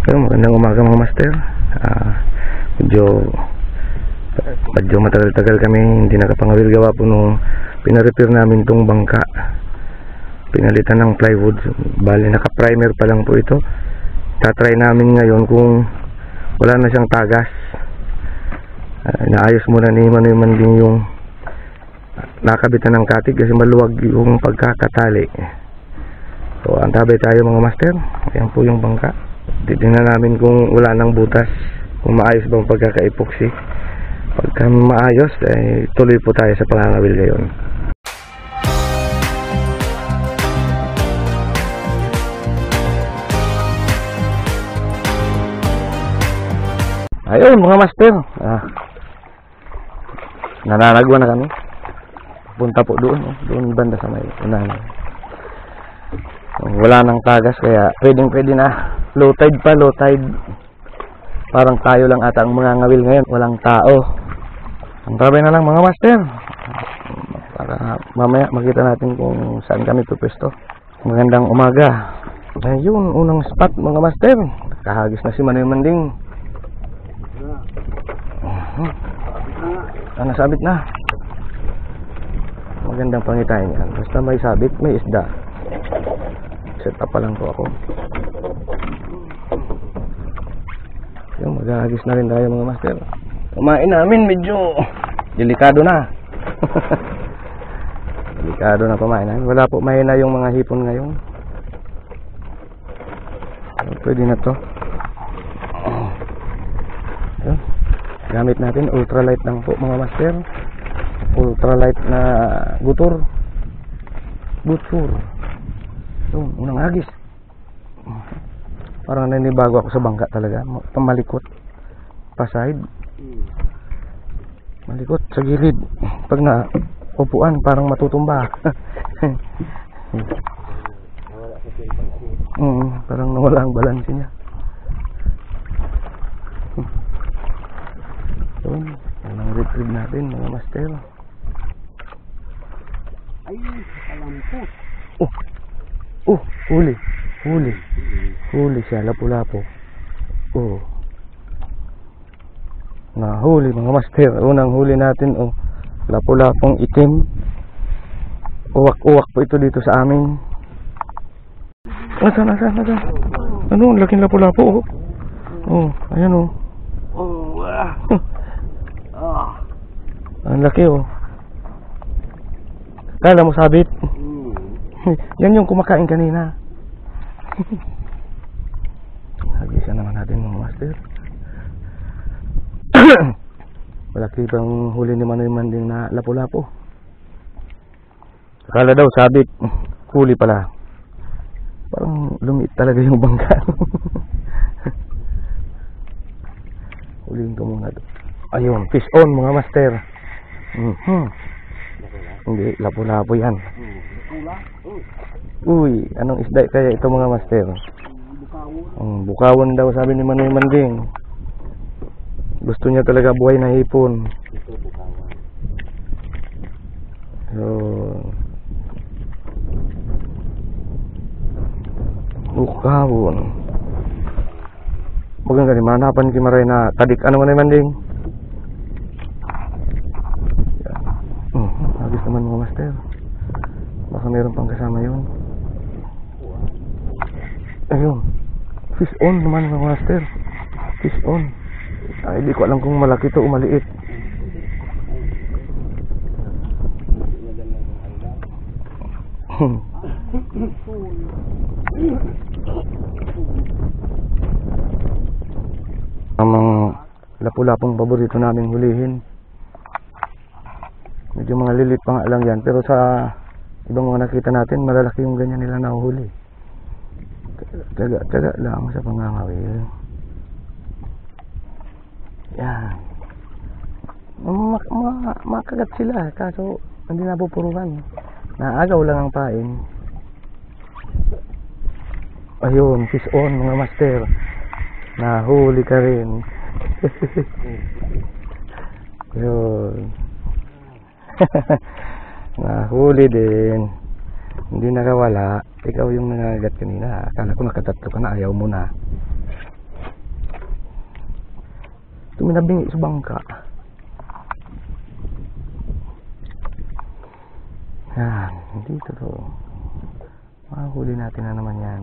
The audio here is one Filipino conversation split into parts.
So, magandang umaga mga master. Medyo matagal-tagal kami hindi nakapangawil gawa po nung pina-repair namin tong bangka. Pinalitan ng plywood. Bali naka-primer pa lang po ito. Tatry namin ngayon kung wala na siyang tagas. Naayos muna ni Manoy Manding yung nakabitan ng katig kasi maluwag yung pagkakatali. So antabay tayo mga master. Ayan po yung bangka. Titingnan namin kung wala nang butas, kung maayos bang pagkaka-epoxy. Pagka maayos, tuloy po tayo sa pangangawil ngayon. Ayun mga master, nananagwa na kami. Punta po doon banda sa may unahan. Wala nang tagas kaya pwede na. Low tide pa, low tide. Parang tayo lang ata ang mga ngawil ngayon, walang tao. Ang tabi na lang mga master. Para mamaya makita natin kung saan kami pupesto. Magandang umaga. Ayun, unang spot mga master. Kahagis na si Manoy Manding. Nasabit na. Magandang pangitain yan. Basta may sabit, may isda. Set up pa lang po ako. Yung mag-aagis na rin tayo mga master. Kumain namin medyo delikado na. Delikado na kumain namin. Wala po, mahina yung mga hipon ngayon. Pwede na to. Gamit natin ultralight lang po mga master. Ultralight na butur. Yun, unang agis. Parang nanibago ako sa bangka talaga. Pamalikot. Paside. Malikot sa gilid. Pag na upuan parang matutumba. Parang nawala ang balanse niya. Yun, ang retrieve natin mga master. Ay, kalampot. Huli siya, lapu-lapo. Nahuli mga master. Unang huli natin, lapu-lapong itim. Uwak-uwak po ito dito sa amin. Nasaan? Ano, laking lapu-lapo. Ayan. Ang laki Kala mo sabit? Yan yung kumakain kanina. Hagisan naman natin mga master. Malaki bang huli ni Manoy Manding na lapu-lapo. Kala daw sabit, huli pala. Parang lumit talaga yung bangka. Huliin ko muna doon. Ayun, fish on mga master. Hindi, lapu-lapo yan. Uy, anong isda kaya ito mga master? Bukawon daw sabi ni Manoy Manding. Gusto niya talaga buhay na hipon. Bukawon. Bagang gani manapan kimaray na tadik ano Manoy Manding? Habis naman mga master. Baka meron pang kasama yun. Ayun, fish on naman mga master. Fish on. Hindi ko alam kung malaki to o maliit. Ang lapu-lapong paborito naming hulihin. Medyo mga lilit pa nga lang yan. Pero sa ibang mga nakita natin, malalaki yung ganyan nila nahuhuli. Taga lang sa pangangawil. Yan. Makagat sila. Kaso hindi napupuruhan. Naagaw lang ang pain. Ayun, fish on mga master. Nahuli ka rin. Ayun. Nahuli din. Hindi nakawala. Ikaw yung nangagat kanina. Akala ko nakatatlo ka na. Ayaw mo na. Tuminabingi sa bangka. Yan, dito to. Mahuli natin na naman yan.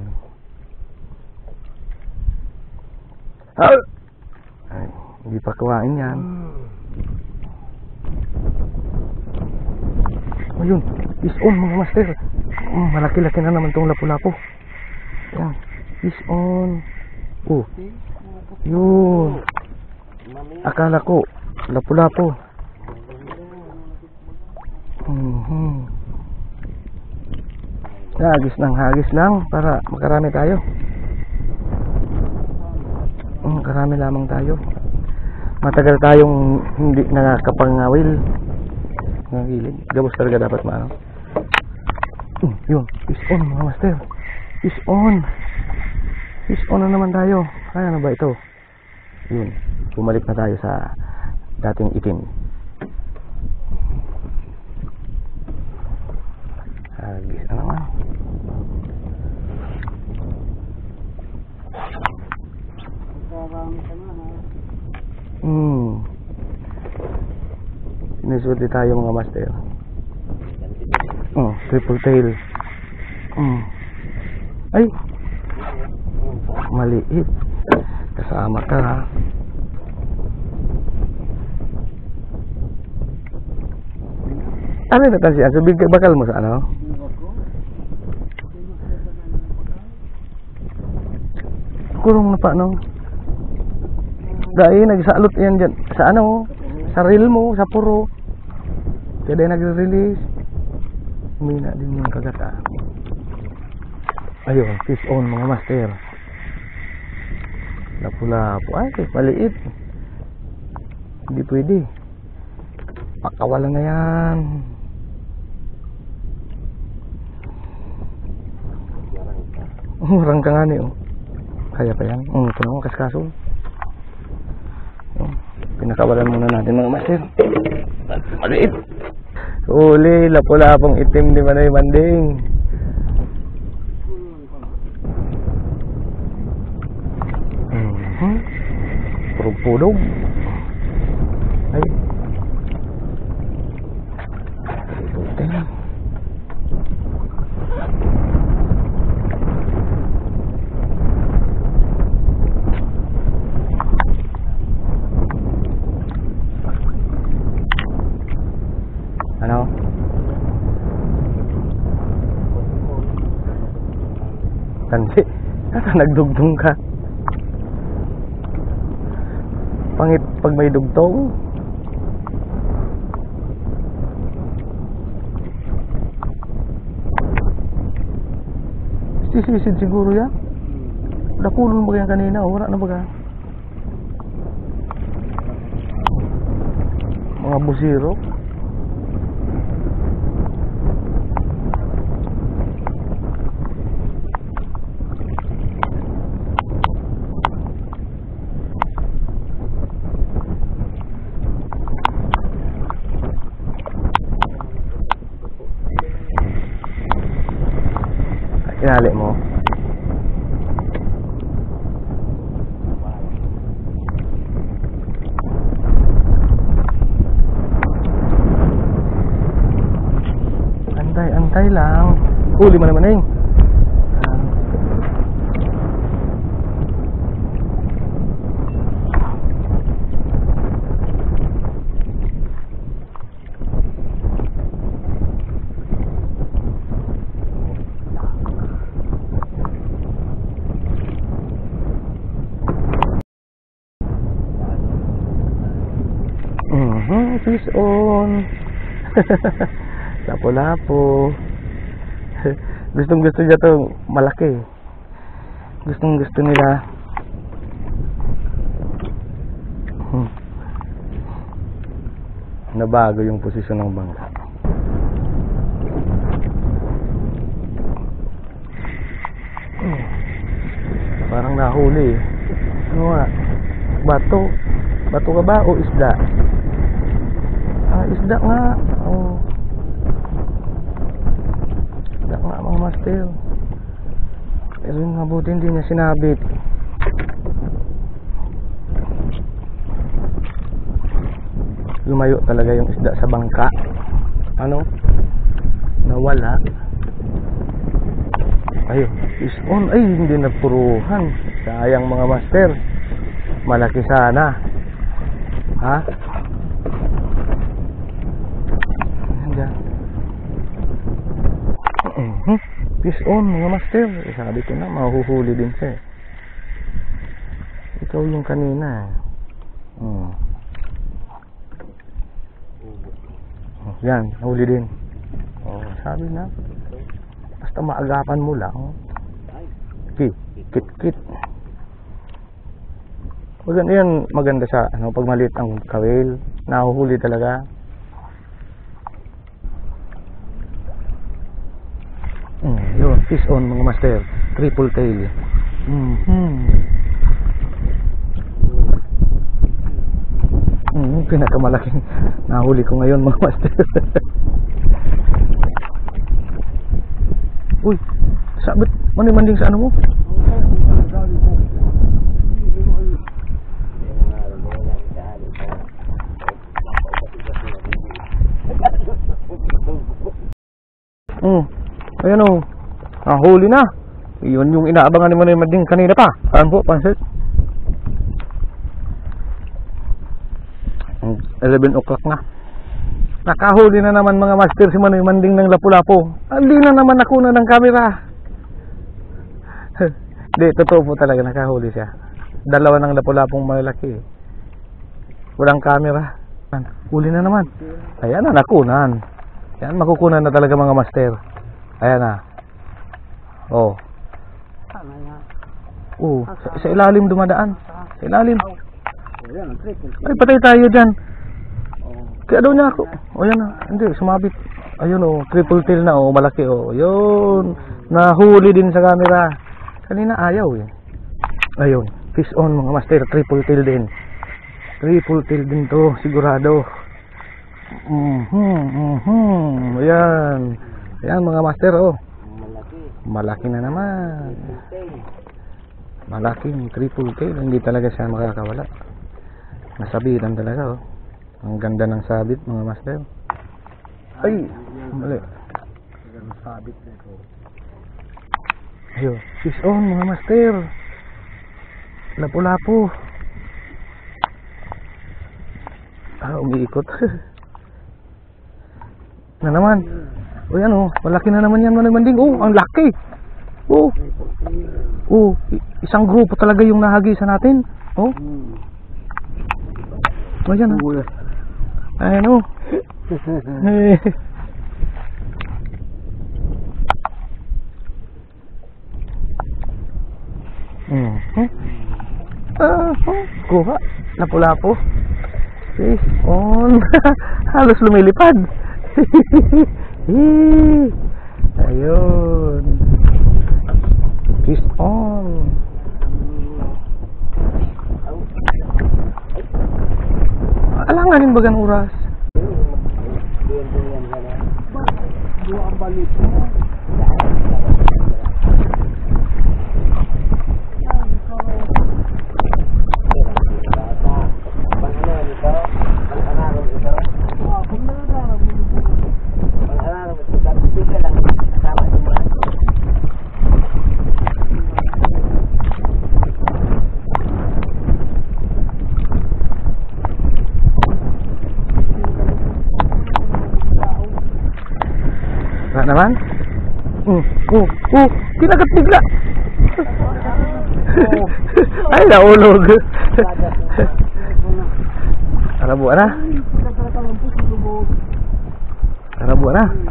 Ay, hindi pa kuwain yan. Ayun, fish on mga master. Malaki-laki na naman tong lapu-lapu. Yan, fish on. Oh, yun. Akala ko lapu-lapu. Hagis lang para makarami tayo. Karami lamang tayo. Matagal tayong hindi nakakapangawil. Ngawilin. Gabos talaga dapat maano. Yun, fish on mga master. Fish on. Fish on na naman tayo. Kaya na ba ito? Yun, bumalik na tayo sa dating itim. Hagis na naman. Sinusuti tayo mga master. Triple tail. Ay, maliit. Kasama ka ha. Ano yung natansiyan? So, bakal mo sa ano? Kurong na pa, no? Dahil nagsalot yan dyan. Sa ano? Sa reel mo, sa puro. Kaya dahil nagre-release. Humina din yung kagata. Ayun, fish on mga master. Lapu-lapu. Ay, maliit. Hindi pwede. Pakawalan na yan. Rangka nga niyo. Kaya pa yan. Ito naman kaskaso. Pinakawalan muna natin mga master. Maliit. Uli, lapu-lapong itim di Manoy Manding. Purog-pudog. Ay. Puting. Ano? Tansi. Nagdugtong ka. Pangit pag may dugtong. Sisisid siguro yan. Nakulong ba yan kanina? Wala na ba ka? Mga busiro. Inali mo. Antay lang. Huli mo naman eh. Fish on. Lapo-lapo. Gustong gusto niya to malaki. Gustong gusto nila. Nabago yung posisyon ng bangka. Parang nahuli. Ano nga? Bato. Bato ka ba o isda? Isda nga. Isda nga mga master. Pero yung mabuti hindi niya sinabit. lumayo talaga yung isda sa bangka. Ano? Nawala. Ay, is on. Ay, hindi napuruhan. Sayang mga master. Malaki sana. Ha? Ayan. Fish on mga master. Sabi ko na, mahuhuli din siya. Ikaw yung kanina. Yan, nahuli din. Sabi na. Basta maagapan mo lang. Kit. Maganda yan, maganda sa pag maliit ang kawil, nahuhuli talaga. Yun, fish on mga master, triple tail. Pinakamalaking nahuli ko ngayon mga master. Uy, sabit, manding sa ano mo? Ayan o, huli na. Yun yung inaabangan mo na yung manding kanina pa. Saan po, pansit? 11 o'clock na. Nakahuli na naman mga master si Manoy Manding ng Lapu-Lapu. Hindi na naman nakuna ng camera. Hindi, totoo po talaga nakahuli siya. Dalawa ng Lapu-Lapong malaki. Walang camera. Huli na naman. Ayan na, nakunan. Ayan, makukunan na talaga mga master. Ayan na. Sa ilalim dumadaan. Sa ilalim. Ay, patay tayo dyan. Kaya daw niya ako. Ayan na. Hindi, sumabit. Ayun triple tail na malaki Yun. Nahuli din sa camera. Kanina ayaw Ayun. Fish on mga master. Triple tail din. Triple tail din to. Sigurado. Ayan. Ayan mga master Malaki na naman. Malaking triple tail. Hindi talaga siya makakawala. Nasabitan talaga Ang ganda ng sabit mga master. Ay, mali. Sabit nito. Ayun, fish on mga master. Lapu-Lapu. Umiikot. Na naman. Yan malaki na naman yan Manoy Manding. Ang laki. Isang grupo talaga yung nahagisa natin. Ayan Ayan kuha. Lapu-Lapu. Fish on. Halos lumilipad. Ayun. Fish on. Alanganin bagang oras. Dua ang balik naman. Kinagat bigla. Ay, naulog. Arabuan na.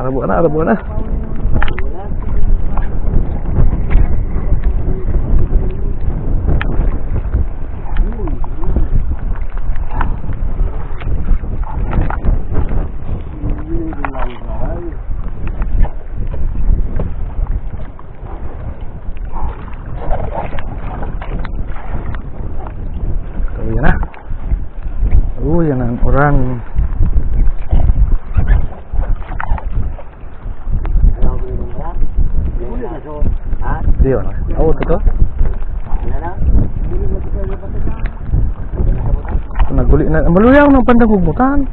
Arabuan na. Yan ang orang. Diyo na. Ito? Naguli na. Maluyaw ng pandang hugmutan.